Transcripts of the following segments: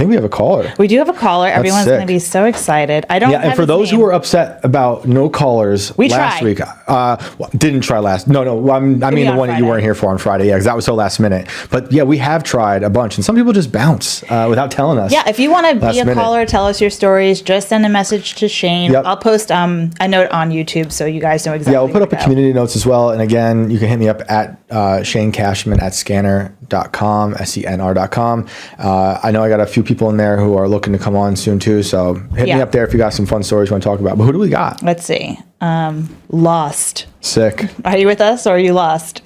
think we have a caller. We do have a caller. Everyone's going to be so excited. I don't. Yeah, and for those who were upset about no callers last week, didn't try last. No. I mean the one that you weren't here for on Friday. Yeah, because that was so last minute. But yeah, we have tried a bunch, and some people just bounce without telling us. Yeah, if you want to be a caller, tell us your stories. Just send a message to Shane. Yep. I'll post a note on YouTube so you guys know exactly. Yeah, we'll put up a community notes as well. And again, you can hit me up at Shane Cashman at scanner.com, SENR.com. I know I got a few people in there who are looking to come on soon too, so hit me up there if you got some fun stories you want to talk about. But who do we got? Let's see. Lost. Sick. Are you with us or are you lost?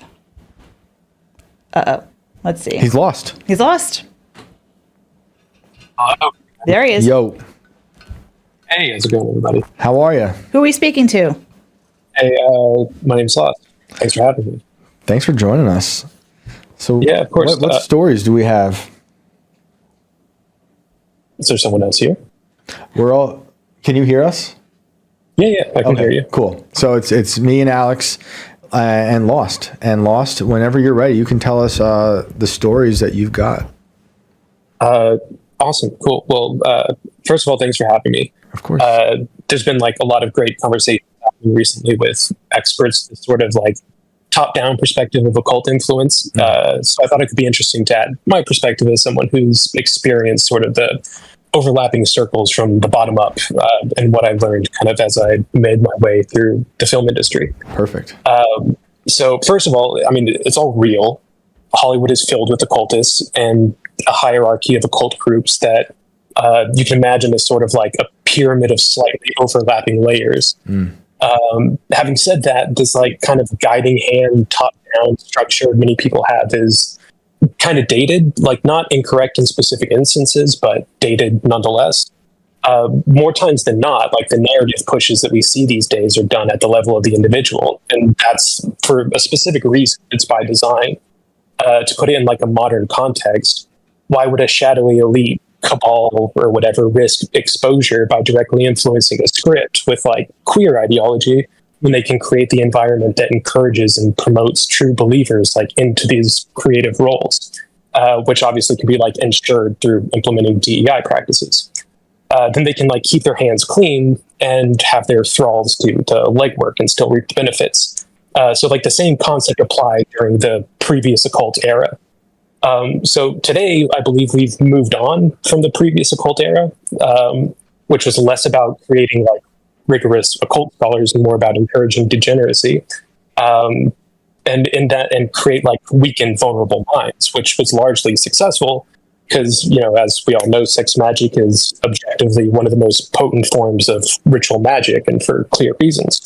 Let's see. He's lost. There he is. Yo. Hey, how's it going, everybody? How are you? Who are we speaking to? Hey, my name's Lost. Thanks for having me. Thanks for joining us. So yeah, of course. What stories do we have? Is there someone else here? Can you hear us? Yeah, I can hear you. Cool. So it's me and Alex and Lost. And Lost, whenever you're ready, you can tell us the stories that you've got. Awesome. Cool. Well, first of all, thanks for having me. Of course. There's been like a lot of great conversations happening recently with experts, sort of like top-down perspective of occult influence. So I thought it could be interesting to add my perspective as someone who's experienced sort of the overlapping circles from the bottom up and what I learned kind of as I made my way through the film industry. Perfect. So first of all, I mean, it's all real. Hollywood is filled with occultists and a hierarchy of occult groups that you can imagine as sort of like a pyramid of slightly overlapping layers. Having said that, this like kind of guiding hand, top-down structure many people have is kind of dated, like not incorrect in specific instances, but dated nonetheless. More times than not, like the narrative pushes that we see these days are done at the level of the individual. And that's for a specific reason. It's by design. To put it in like a modern context, why would a shadowy elite cabal or whatever risk exposure by directly influencing a script with like queer ideology when they can create the environment that encourages and promotes true believers like into these creative roles, which obviously can be like ensured through implementing DEI practices. Then they can like keep their hands clean and have their thralls do the legwork and still reap the benefits. So like the same concept applied during the previous occult era. So today, I believe we've moved on from the previous occult era, which was less about creating like rigorous occult scholars and more about encouraging degeneracy, and create like weak and vulnerable minds, which was largely successful because, you know, as we all know, sex magic is objectively one of the most potent forms of ritual magic, and for clear reasons.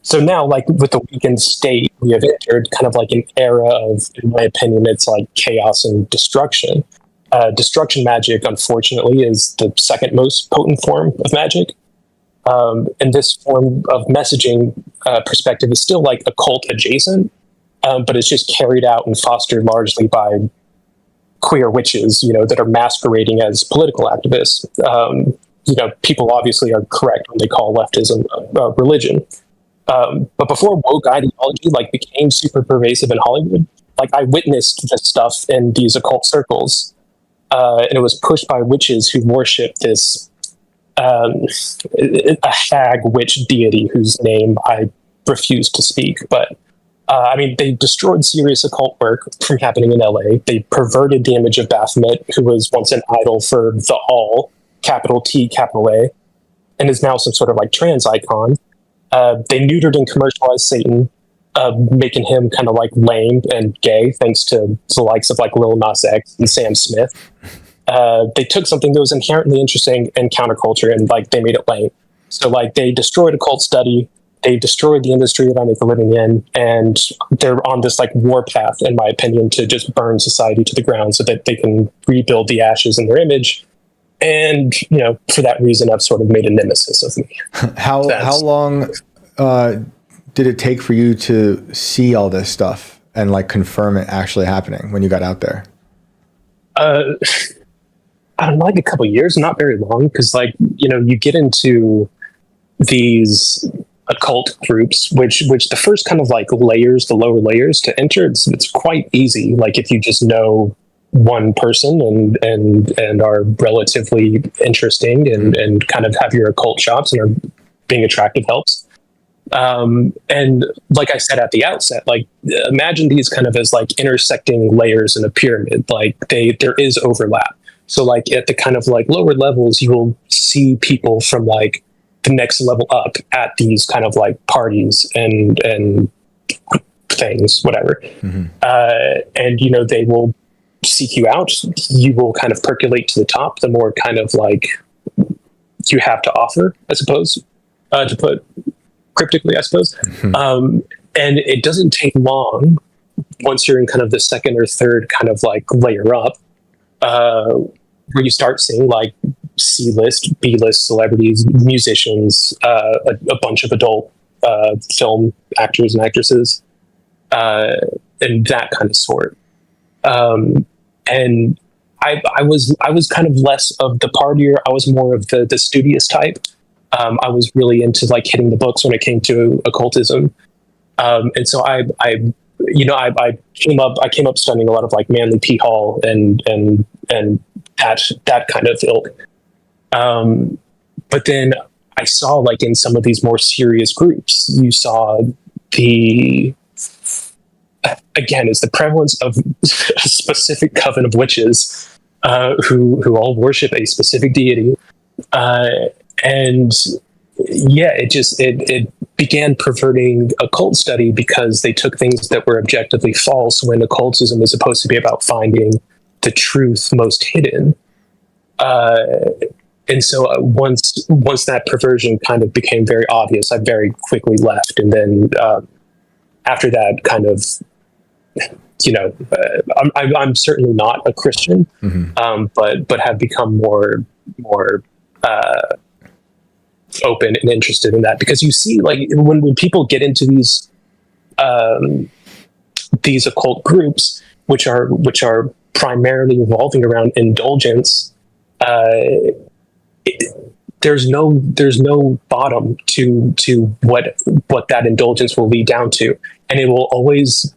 So now, like with the weakened state, we have entered kind of like an era of, in my opinion, it's like chaos and destruction. Destruction magic, unfortunately, is the second most potent form of magic. And this form of messaging perspective is still like occult adjacent, but it's just carried out and fostered largely by queer witches, you know, that are masquerading as political activists. You know, people obviously are correct when they call leftism religion. But before woke ideology like became super pervasive in Hollywood, like I witnessed this stuff in these occult circles, and it was pushed by witches who worship this a hag witch deity whose name I refuse to speak. But I mean, they destroyed serious occult work from happening in LA. They perverted the image of Baphomet, who was once an idol for the All, capital T, capital A, and is now some sort of like trans icon. They neutered and commercialized Satan, making him kind of like lame and gay, thanks to the likes of like Lil Nas X and Sam Smith. They took something that was inherently interesting in counterculture and like they made it lame. So like they destroyed occult study, they destroyed the industry that I make a living in, and they're on this like warpath, in my opinion, to just burn society to the ground so that they can rebuild the ashes in their image. And, you know, for that reason, I've sort of made a nemesis of me. How long did it take for you to see all this stuff and like confirm it actually happening when you got out there? I don't know, like a couple of years, not very long, because like, you know, you get into these occult groups, which the first kind of like layers, the lower layers to enter, it's quite easy. Like if you just know one person and are relatively interesting and kind of have your occult chops and are being attractive helps. And like I said at the outset, like imagine these kind of as like intersecting layers in a pyramid. Like there is overlap. So like at the kind of like lower levels, you will see people from like the next level up at these kind of like parties and things, whatever. And you know, they will seek you out. You will kind of percolate to the top the more kind of like you have to offer, I suppose, to put cryptically, I suppose. And it doesn't take long once you're in kind of the second or third kind of like layer up, where you start seeing like C-list, B-list celebrities, musicians, a bunch of adult film actors and actresses, and that kind of sort. And I was kind of less of the partier. I was more of the studious type. I was really into like hitting the books when it came to occultism. And so I came up studying a lot of like Manly P. Hall and that kind of ilk. But then I saw like in some of these more serious groups, you saw the prevalence of a specific coven of witches who all worship a specific deity. And yeah, it began perverting occult study because they took things that were objectively false when occultism is supposed to be about finding the truth most hidden. And so once that perversion kind of became very obvious, I very quickly left. And then after that kind of, you know, I'm certainly not a Christian, but have become more open and interested in that, because you see, like when people get into these occult groups, which are primarily revolving around indulgence, there's no bottom to what that indulgence will lead down to, and it will always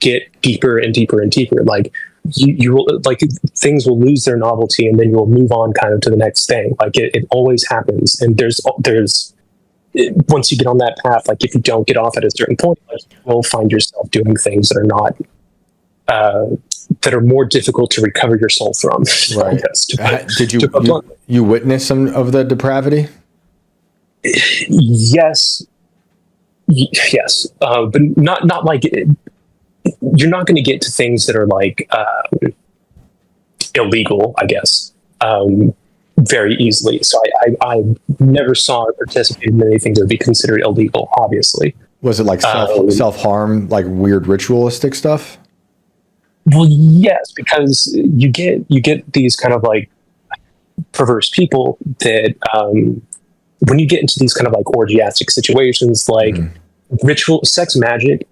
get deeper and deeper and deeper. Like you will, like, things will lose their novelty and then you'll move on kind of to the next thing. Like it always happens. And there's once you get on that path, like if you don't get off at a certain point, like, you will find yourself doing things that are not, that are more difficult to recover your soul from. Right. Did you witness some of the depravity? Yes. Yes. But not like you're not going to get to things that are like illegal, I guess, very easily. So I never saw or participated in anything that would be considered illegal, obviously. Was it like self-harm, like weird ritualistic stuff? Well, yes, because you get these kind of like perverse people that when you get into these kind of like orgiastic situations, like ritual sex magic,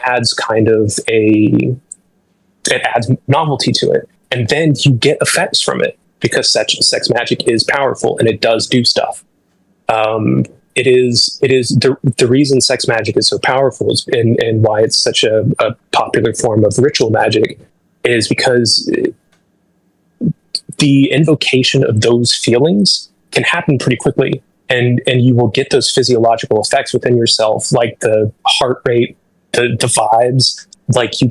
adds kind of it adds novelty to it, and then you get effects from it because sex magic is powerful and it does do stuff. It is the reason sex magic is so powerful is, and why it's such a popular form of ritual magic is because the invocation of those feelings can happen pretty quickly, and you will get those physiological effects within yourself, like the heart rate, the vibes. Like you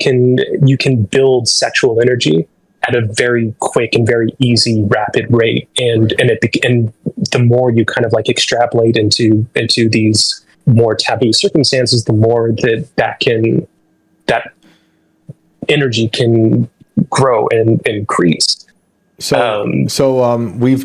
can build sexual energy at a very quick and very easy, rapid rate, and the more you kind of like extrapolate into these more taboo circumstances, the more that energy can grow and increase. So we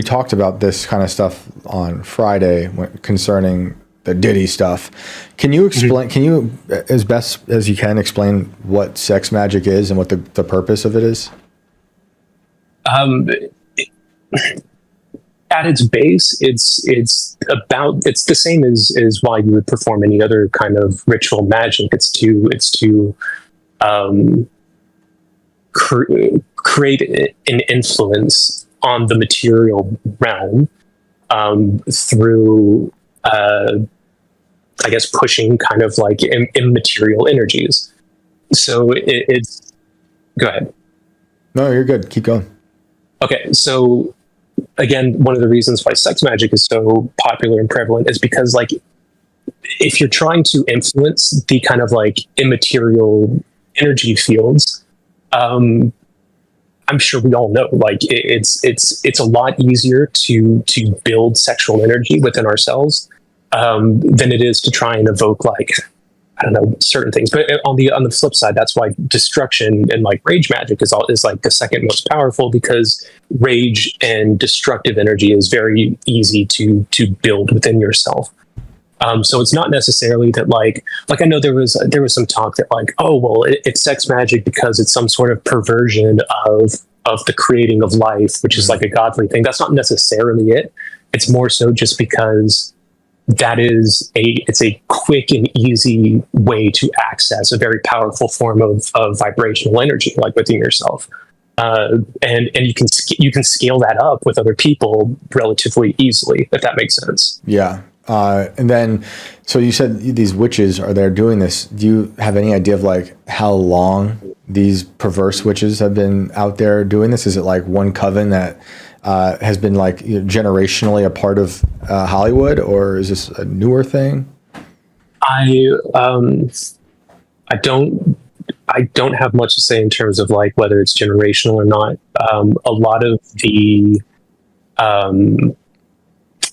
talked about this kind of stuff on Friday concerning the Diddy stuff. Can you explain? Can you, as best as you can, explain what sex magic is and what the purpose of it is? At its base, it's the same as why you would perform any other kind of ritual magic. It's to create an influence on the material realm through I guess, pushing kind of like immaterial energies. So it's, go ahead. No, you're good. Keep going. Okay, so again, one of the reasons why sex magic is so popular and prevalent is because, like, if you're trying to influence the kind of like immaterial energy fields, I'm sure we all know, like, it's a lot easier to build sexual energy within ourselves than it is to try and evoke, like, I don't know, certain things. But on the flip side, that's why destruction and like rage magic is like the second most powerful, because rage and destructive energy is very easy to build within yourself. So it's not necessarily that like I know there was some talk that like, oh, well, it's sex magic because it's some sort of perversion of the creating of life, which is like a godly thing. That's not necessarily it. It's more so just because it's a quick and easy way to access a very powerful form of vibrational energy, like within yourself. And you can scale that up with other people relatively easily, if that makes sense. Yeah. And then, so you said these witches are there doing this. Do you have any idea of like how long these perverse witches have been out there doing this? Is it like one coven that has been like generationally a part of Hollywood, or is this a newer thing? I don't have much to say in terms of like whether it's generational or not. A lot of the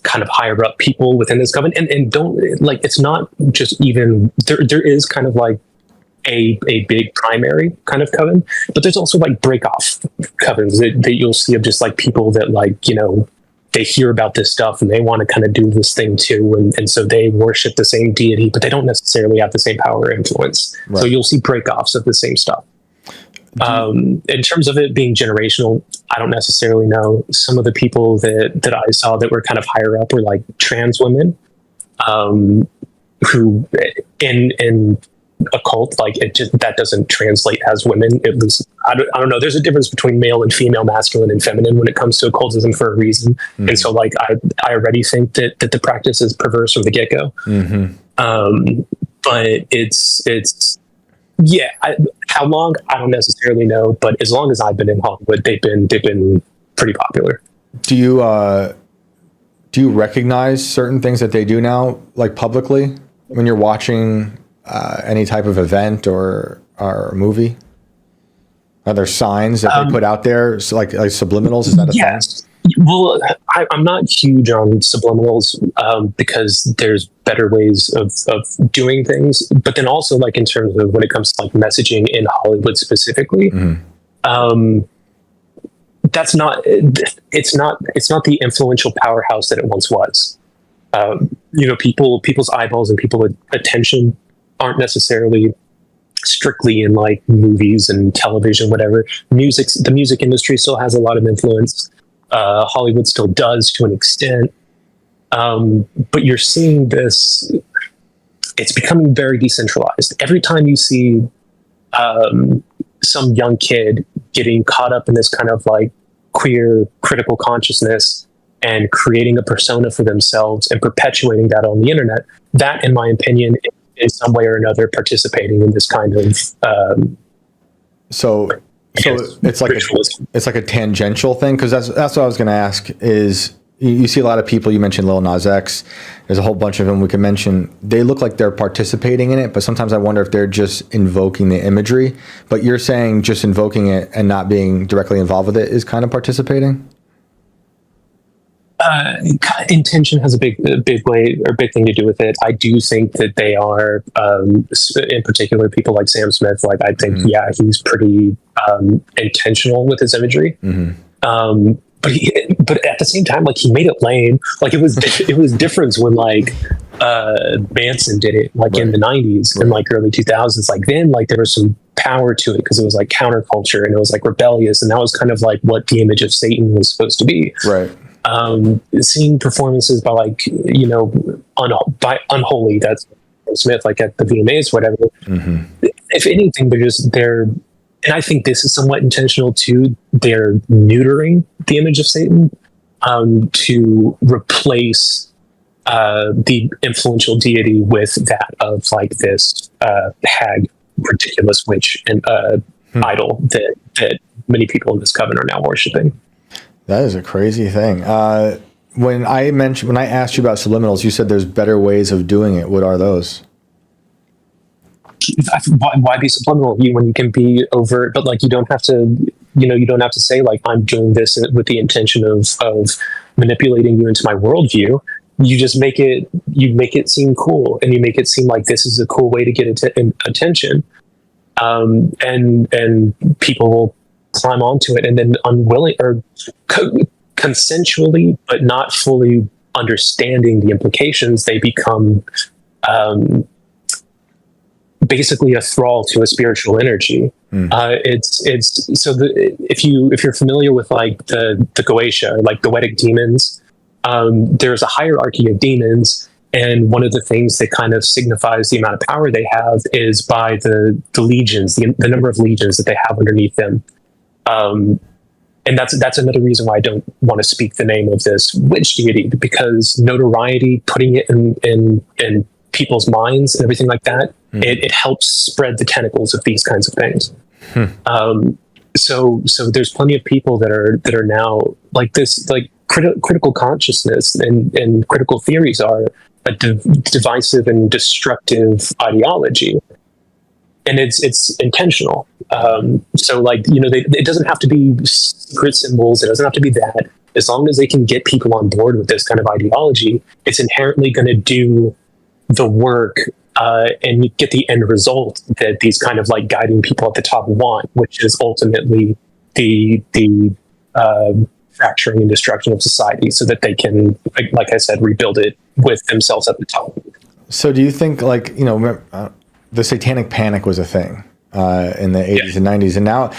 kind of higher up people within this coven, and don't like, it's not just even there is kind of like a big primary kind of coven, but there's also like break off covens that you'll see of just like people that, like, you know, they hear about this stuff and they want to kind of do this thing too, and so they worship the same deity, but they don't necessarily have the same power or influence. Right. So you'll see break offs of the same stuff. In terms of it being generational, I don't necessarily know. Some of the people that I saw that were kind of higher up were like trans women, who in occult, like, it just, that doesn't translate as women, at least. I don't know. There's a difference between male and female, masculine and feminine when it comes to occultism for a reason. Mm-hmm. And so like I already think that the practice is perverse from the get-go. Mm-hmm. But it's yeah, how long, I don't necessarily know, but as long as I've been in Hollywood, they've been pretty popular. Do you recognize certain things that they do now, like publicly, when you're watching any type of event or movie? Are there signs that they put out there, so like subliminals? Is that a yes. Thing? Well, I'm not huge on subliminals because there's better ways of doing things. But then also, like, in terms of when it comes to like messaging in Hollywood specifically, that's not. It's not the influential powerhouse that it once was. You know, people's eyeballs and people's attention aren't necessarily strictly in like movies and television, whatever. The music industry still has a lot of influence. Hollywood still does to an extent. But you're seeing this, it's becoming very decentralized. Every time you see some young kid getting caught up in this kind of like queer critical consciousness and creating a persona for themselves and perpetuating that on the internet, that, in my opinion, in some way or another participating in this kind of so it's like a tangential thing, because that's what I was going to ask. Is you see a lot of people, you mentioned Lil Nas X, there's a whole bunch of them we can mention, they look like they're participating in it, but sometimes I wonder if they're just invoking the imagery. But you're saying just invoking it and not being directly involved with it is kind of participating? Intention has a big thing to do with it. I do think that they are, in particular, people like Sam Smith. Like, I think, he's pretty intentional with his imagery. Mm-hmm. But at the same time, like, he made it lame. Like, it was different when like Manson did it, like in the 90s and like early 2000s. Like, then like there was some power to it because it was like counterculture and it was like rebellious, and that was kind of like what the image of Satan was supposed to be. Right. Seeing performances by like, you know, by Unholy, that's Smith, like at the VMAs, whatever. Mm-hmm. If anything, they're, and I think this is somewhat intentional too, they're neutering the image of Satan to replace the influential deity with that of like this hag, ridiculous witch, and idol that many people in this coven are now worshiping. That is a crazy thing. When I asked you about subliminals, you said there's better ways of doing it. What are those? Why be subliminal when you can be overt? But like, you don't have to, you don't have to say like, I'm doing this with the intention of manipulating you into my worldview. You just make it seem cool, and you make it seem like this is a cool way to get attention. And people will climb onto it, and then unwilling or consensually, but not fully understanding the implications, they become basically a thrall to a spiritual energy. It's so if you're familiar with like the Goetia, like the Goetic demons, there's a hierarchy of demons. And one of the things that kind of signifies the amount of power they have is by the legions, the number of legions that they have underneath them. And that's another reason why I don't want to speak the name of this witch deity, because notoriety, putting it in people's minds and everything like that, it helps spread the tentacles of these kinds of things. So there's plenty of people that are now like this, like critical consciousness and critical theories are a divisive and destructive ideology, and it's intentional. So like, it doesn't have to be secret symbols. It doesn't have to be that. As long as they can get people on board with this kind of ideology, it's inherently going to do the work and you get the end result that these kind of like guiding people at the top want, which is ultimately the fracturing and destruction of society, so that they can, like I said, rebuild it with themselves at the top. So do you think, like, the Satanic Panic was a thing in the 80s and 90s, and now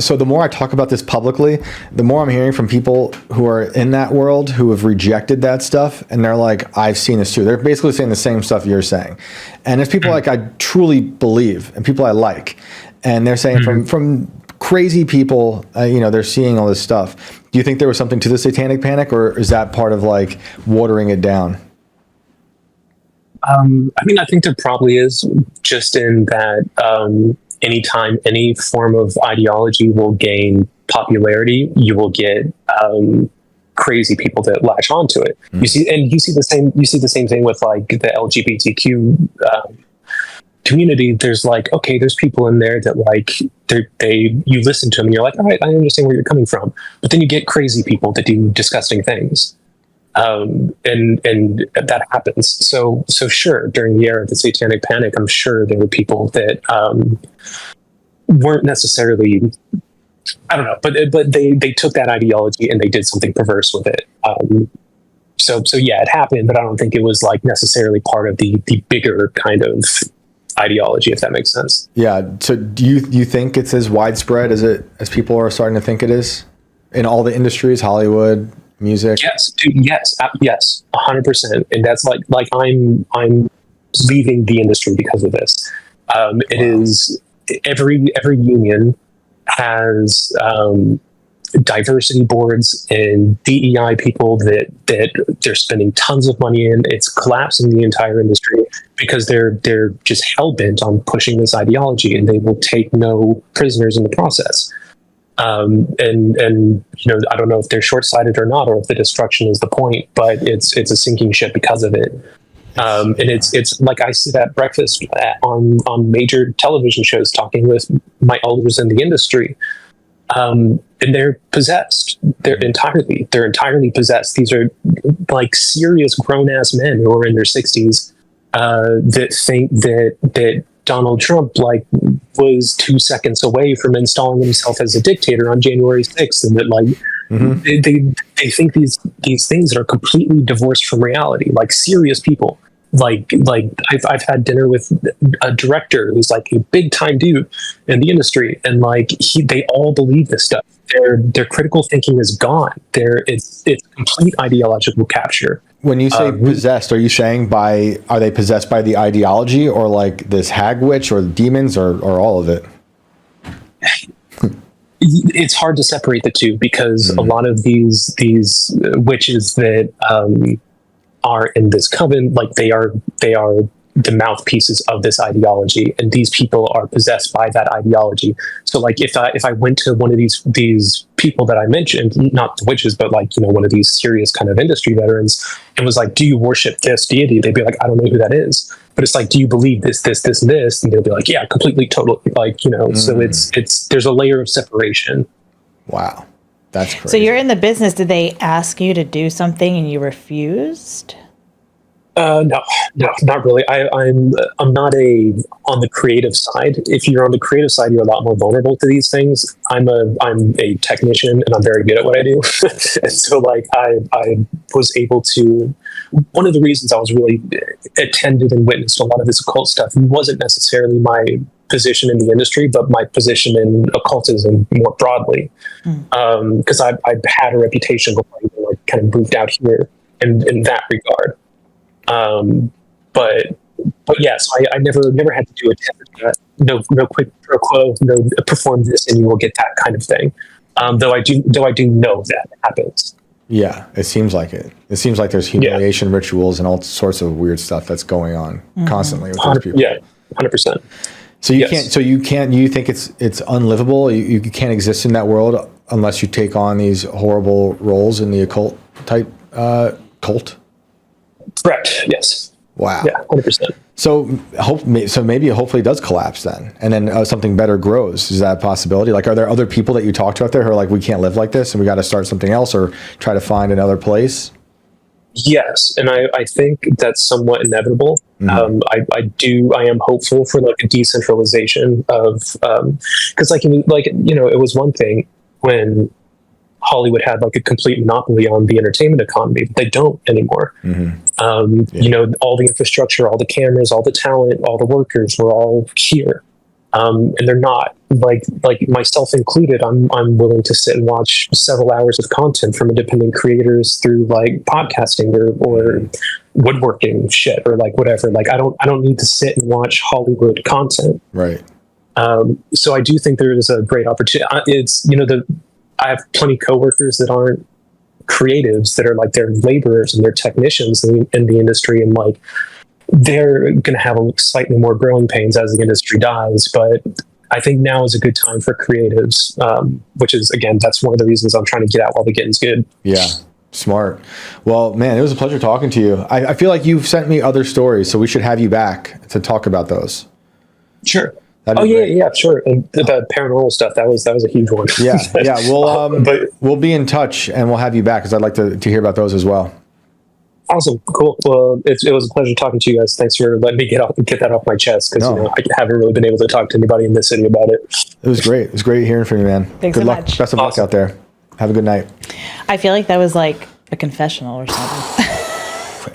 so the more I talk about this publicly, the more I'm hearing from people who are in that world who have rejected that stuff, and they're like, I've seen this too. They're basically saying the same stuff you're saying, and it's people like I truly believe and people I like, and they're saying from crazy people, they're seeing all this stuff. Do you think there was something to the Satanic Panic, or is that part of like watering it down? I mean, I think there probably is, just in that anytime any form of ideology will gain popularity, you will get crazy people that latch onto it. You see the same thing with like the LGBTQ community. There's like, okay, there's people in there that like you listen to them and you're like, all right, I understand where you're coming from, but then you get crazy people that do disgusting things. And that happens. So sure, during the era of the Satanic Panic, I'm sure there were people that weren't necessarily, I don't know, but they took that ideology and they did something perverse with it. So yeah, it happened, but I don't think it was like necessarily part of the bigger kind of ideology, if that makes sense. Yeah. So do you think it's as widespread as people are starting to think it is in all the industries, Hollywood, music? Yes, dude, yes, 100%. And that's like I'm leaving the industry because of this. It is every union has diversity boards and DEI people that they're spending tons of money in. It's collapsing the entire industry because they're just hell bent on pushing this ideology, and they will take no prisoners in the process. And I don't know if they're short-sighted or not, or if the destruction is the point, but it's a sinking ship because of it. And it's like I sit at breakfast on major television shows talking with my elders in the industry, and they're possessed. They're entirely possessed. These are like serious grown-ass men who are in their 60s that think that Donald Trump like was 2 seconds away from installing himself as a dictator on January 6th, and that like they think these things are completely divorced from reality. Like serious people. Like I've had dinner with a director who's like a big time dude in the industry, and like they all believe this stuff. Their critical thinking is gone. It's complete ideological capture. When you say possessed, are you saying are they possessed by the ideology, or like this hag witch, or demons, or all of it? It's hard to separate the two, because a lot of these witches that are in this coven, like they are the mouthpieces of this ideology, and these people are possessed by that ideology. So like if I went to one of these people that I mentioned, not the witches, but like, you know, one of these serious kind of industry veterans, and was like, do you worship this deity? They'd be like, I don't know who that is. But it's like, do you believe this, this, this, and this? And they'll be like, yeah, completely, totally, like, you know. So it's there's a layer of separation. Wow, that's crazy. So you're in the business. Did they ask you to do something and you refused? No, not really. I'm not on the creative side. If you're on the creative side, you're a lot more vulnerable to these things. I'm a technician, and I'm very good at what I do. And so like I was able to. One of the reasons I was really attended and witnessed a lot of this occult stuff wasn't necessarily my position in the industry, but my position in occultism more broadly. Because I had a reputation before I even, like, kind of moved out here in that regard. But yes, I never had to do a no quid pro quo, no perform this and you will get that kind of thing. Though I do know that happens. Yeah, it seems like it. It seems like there's humiliation rituals and all sorts of weird stuff that's going on constantly with those people. Yeah, 100%. So you can't. So you can't. You think it's unlivable? You can't exist in that world unless you take on these horrible roles in the occult type cult. Correct. Yes. Wow. Yeah. 100%. So maybe hopefully it does collapse then, and then something better grows. Is that a possibility? Like, are there other people that you talk to out there who are like, we can't live like this, and we got to start something else, or try to find another place? Yes, and I think that's somewhat inevitable. I am hopeful for like a decentralization of because like you know, it was one thing when Hollywood had like a complete monopoly on the entertainment economy, but they don't anymore. You know, all the infrastructure, all the cameras, all the talent, all the workers were all here. And they're not, like myself included. I'm willing to sit and watch several hours of content from independent creators through like podcasting or woodworking shit or like whatever. Like I don't need to sit and watch Hollywood content. Right. So I do think there is a great opportunity. It's, you know, I have plenty of coworkers that aren't creatives, that are like, they're laborers and they're technicians in the industry, and like they're going to have a slightly more growing pains as the industry dies. But I think now is a good time for creatives, which is, again, that's one of the reasons I'm trying to get out while the getting's good. Yeah. Smart. Well, man, it was a pleasure talking to you. I feel like you've sent me other stories, so we should have you back to talk about those. Sure. Yeah, sure. And the paranormal stuff, that was a huge one. Yeah. We'll be in touch and we'll have you back because I'd like to hear about those as well. Awesome. Cool. Well, it was a pleasure talking to you guys. Thanks for letting me get that off my chest, because you know, I haven't really been able to talk to anybody in this city about it. It was great. It was great hearing from you, man. Thanks Good so luck. much. Best of luck out there. Have a good night. I feel like that was like a confessional or something.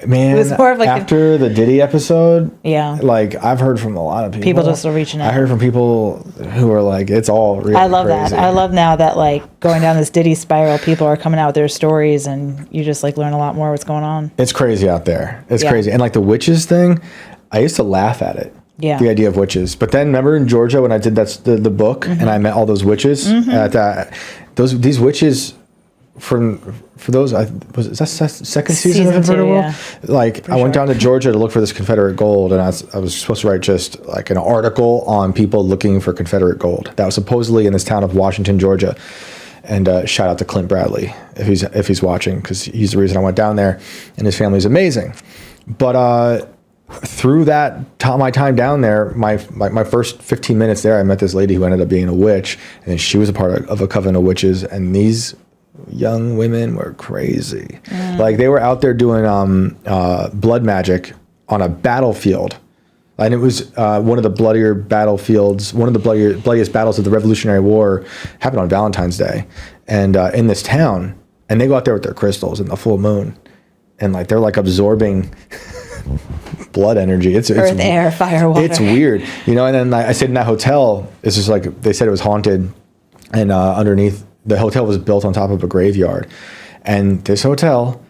Man, it was more of like after the Diddy episode, yeah, like I've heard from a lot of people just are reaching out. I heard from people who are like, it's all really I love crazy. that. I love now that like going down this Diddy spiral, people are coming out with their stories, and you just like learn a lot more what's going on. It's crazy out there. It's crazy. And like the witches thing, I used to laugh at it. Yeah. The idea of witches. But then remember in Georgia when I did the book and I met all those witches at these witches for those, is that second season of Inverted World? Yeah. Like I went down to Georgia to look for this Confederate gold, and I was supposed to write just like an article on people looking for Confederate gold that was supposedly in this town of Washington, Georgia. And shout out to Clint Bradley if he's watching, because he's the reason I went down there, and his family's amazing. But through my time down there, my first 15 minutes there, I met this lady who ended up being a witch, and she was a part of a coven of witches, and these young women were crazy. Like they were out there doing blood magic on a battlefield, and it was one of the bloodier battlefields, one of the bloodiest battles of the Revolutionary War happened on Valentine's Day, and in this town, and they go out there with their crystals in the full moon, and like they're like absorbing blood energy. It's earth, air, fire, water. It's weird, you know. And then I stayed in that hotel. It's just like they said it was haunted, and underneath. The hotel was built on top of a graveyard, and this hotel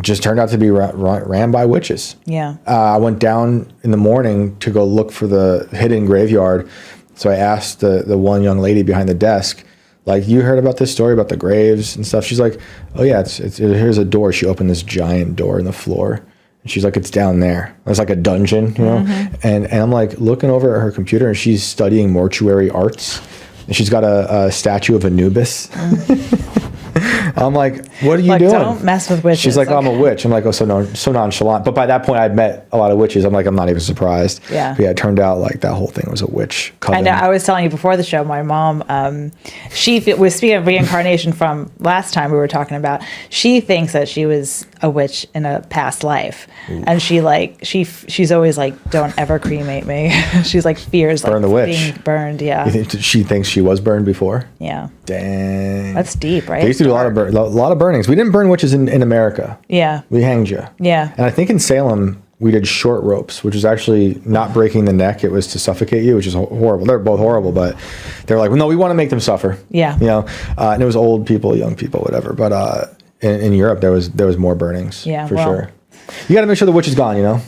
just turned out to be ran by witches. Yeah. I went down in the morning to go look for the hidden graveyard. So I asked the one young lady behind the desk, Like, you heard about this story about the graves and stuff? She's like, oh yeah, here's a door. She opened this giant door in the floor. And she's like, it's down there. It's like a dungeon, you know? And I'm like looking over at her computer, and she's studying mortuary arts. And she's got a statue of Anubis. I'm like, what are you doing? Don't mess with witches. She's like, oh, I'm a witch. I'm like, oh, so nonchalant. But by that point, I'd met a lot of witches. I'm like, I'm not even surprised. Yeah. But yeah, it turned out like that whole thing was a witch coven. I know. I was telling you before the show, my mom, she was, speaking of reincarnation from last time we were talking about, she thinks that she was a witch in a past life. Ooh. And she's always like, don't ever cremate me. She's like, fears burn like the witch. Being burned. Yeah. You think she thinks she was burned before? Yeah. Dang. That's deep, right? They used to do a lot of burnings. We didn't burn witches in America. Yeah. We hanged you. Yeah. And I think in Salem, we did short ropes, which is actually not breaking the neck. It was to suffocate you, which is horrible. They're both horrible, but they were like, well, no, we want to make them suffer. Yeah. You know, and it was old people, young people, whatever. But in Europe, there was more burnings. Yeah, for sure. You got to make sure the witch is gone, you know?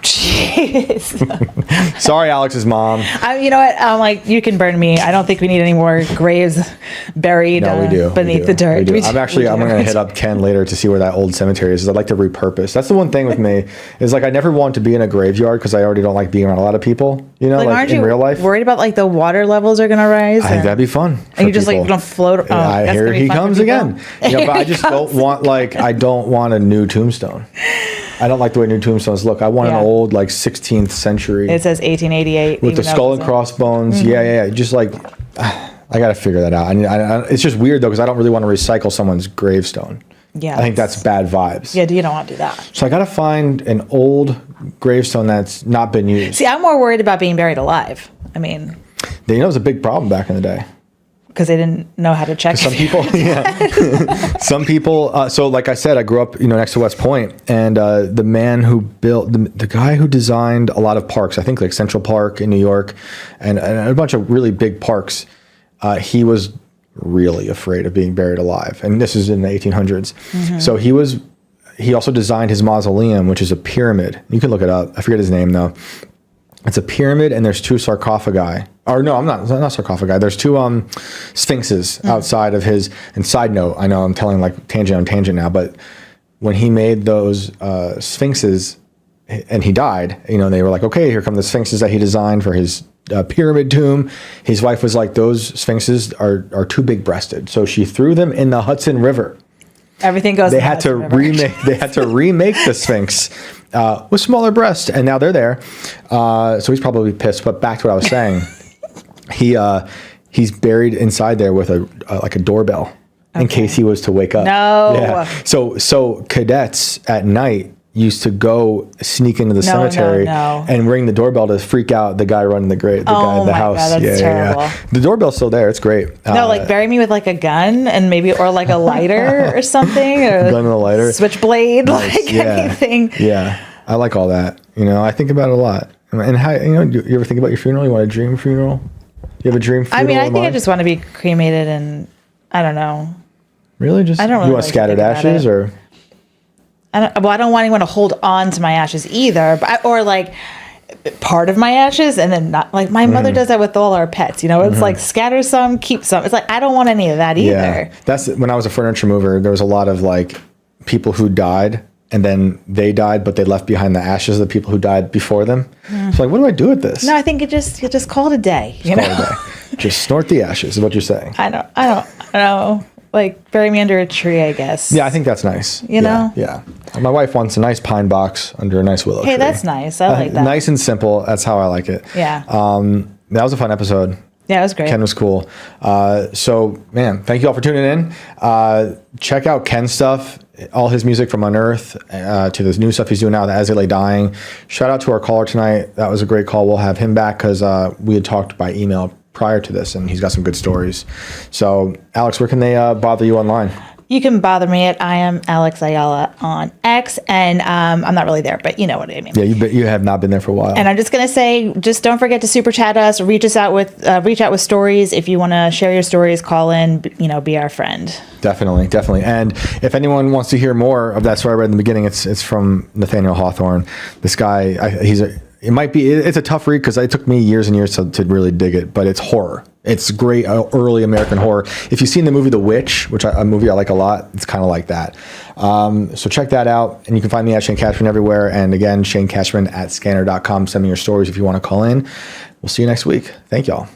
Jeez. Sorry, Alex's mom. You know what? I'm like, you can burn me. I don't think we need any more graves buried beneath the dirt. I'm going to hit up Ken later to see where that old cemetery is. I'd like to repurpose. That's the one thing with me is like I never want to be in a graveyard because I already don't like being around a lot of people. You know, like aren't in you real life. Worried about like the water levels are going to rise? I think that'd be fun. And you just like don't float. Here he comes again. You know, but I just don't want I don't want a new tombstone. I don't like the way new tombstones look. I want an old, like 16th century. It says 1888 with the skull and crossbones. Mm-hmm. Yeah. Just like I got to figure that out. I it's just weird though because I don't really want to recycle someone's gravestone. Yeah, I think that's bad vibes. Yeah, you don't want to do that. So I got to find an old gravestone that's not been used. See, I'm more worried about being buried alive. I mean, it was a big problem back in the day. Because they didn't know how to check. Some people, some people. So, like I said, I grew up, next to West Point, and the man who built, the guy who designed a lot of parks, I think like Central Park in New York, and a bunch of really big parks, he was really afraid of being buried alive, and this is in the 1800s. Mm-hmm. So he also designed his mausoleum, which is a pyramid. You can look it up. I forget his name though. It's a pyramid, and there's two sarcophagi. Or no, it's not sarcophagi. There's two sphinxes outside of his. And side note, I know I'm telling like tangent on tangent now, but when he made those sphinxes, and he died, they were like, okay, here come the sphinxes that he designed for his pyramid tomb. His wife was like, those sphinxes are too big breasted, so she threw them in the Hudson River. Everything goes. They had to remake. They had to remake the Sphinx with smaller breasts, and now they're there. So he's probably pissed. But back to what I was saying, he's buried inside there with a doorbell in case he was to wake up. No. Yeah. So cadets at night used to go sneak into the cemetery and ring the doorbell to freak out the guy running the guy in the house. God, that's terrible. Yeah. The doorbell's still there. It's great. Like bury me with like a gun and or like a lighter or something, or gun and a lighter, switchblade, anything. Yeah, I like all that. I think about it a lot. And how do you ever think about your funeral? You want a dream funeral? You have a dream funeral? I think I just want to be cremated, and I don't know. Really, just I don't really you want scattered ashes or? I don't want anyone to hold on to my ashes either, or like part of my ashes and then not. Like my mother does that with all our pets. It's like scatter some, keep some. It's like I don't want any of that either. Yeah, that's when I was a furniture mover. There was a lot of like people who died and then they died, but they left behind the ashes of the people who died before them. So like, what do I do with this? No, I think you just call it a day. Call it a day. Just snort the ashes is what you're saying. I don't know. Like bury me under a tree, I guess. Yeah, I think that's nice. You know? Yeah. My wife wants a nice pine box under a nice willow tree. Hey, that's nice. I like that. Nice and simple. That's how I like it. Yeah. That was a fun episode. Yeah, it was great. Ken was cool. So, man, thank you all for tuning in. Check out Ken's stuff, all his music from Unearth to this new stuff he's doing now, the As They Lay Dying. Shout out to our caller tonight. That was a great call. We'll have him back because we had talked by email prior to this, and he's got some good stories. So, Alex, where can they bother you online? You can bother me at I am Alex Ayala on X, and I'm not really there, but you know what I mean. Yeah, you have not been there for a while. And I'm just gonna say, just don't forget to super chat us, reach out with stories. If you want to share your stories, call in. Be our friend. Definitely. And if anyone wants to hear more of that story I read in the beginning, it's from Nathaniel Hawthorne. This guy, It might be, it's a tough read because it took me years and years to really dig it, but it's horror. It's great early American horror. If you've seen the movie The Witch, a movie I like a lot, it's kind of like that. So check that out. And you can find me at Shane Cashman everywhere. And again, Shane Cashman at scanner.com. Send me your stories if you want to call in. We'll see you next week. Thank y'all.